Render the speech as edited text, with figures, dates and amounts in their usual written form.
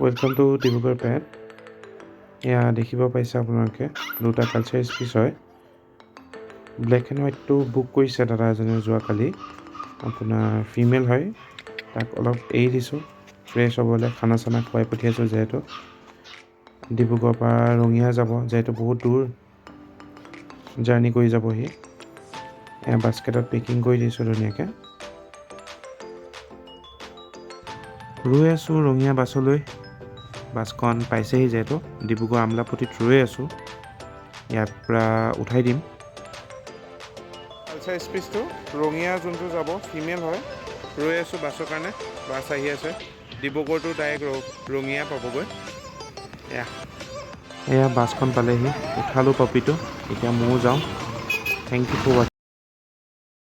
Welcome to Dibrugarh পেট। এয়া দেখিব পাইছে আপোনালোকে দুটা কালচাৰ স্পিচ হয়। ব্লেক এণ্ড হোৱাইটটো বুক কৰিছে দাদা এজনে যোৱাকালি। আপোনাৰ ফিমেল হয়, তাক অলপ এৰি দিছোঁ ফ্ৰেছ হ'বলৈ, খানা চানা খুৱাই পঠিয়াইছোঁ। যিহেতু ডিব্ৰুগড়ৰ পৰা ৰঙিয়া যাব, যিহেতু বহুত দূৰ জাৰ্ণি কৰি যাবহি। এয়া বাস্কেটত পেকিং কৰি দিছোঁ ধুনীয়াকৈ। ৰৈ আছোঁ ৰঙিয়া বাছলৈ। বাছখন পাইছেহি, যিহেতু ডিব্ৰুগড় আমলাপট্টিত ৰৈ আছোঁ। ইয়াৰ পৰা উঠাই দিম। কালচাৰ স্পিচটো ৰঙিয়া যোনটো যাব ফিমেল হয়, ৰৈ আছোঁ বাছৰ কাৰণে। বাছ আহি আছে, ডিব্ৰুগড়টো ডাইৰেক্ট ৰঙিয়া পাবগৈ। এয়া বাছখন পালেহি, উঠালোঁ পপিটো। এতিয়া ময়ো যাওঁ। থেংক ইউ ফৰ ৱাচিং।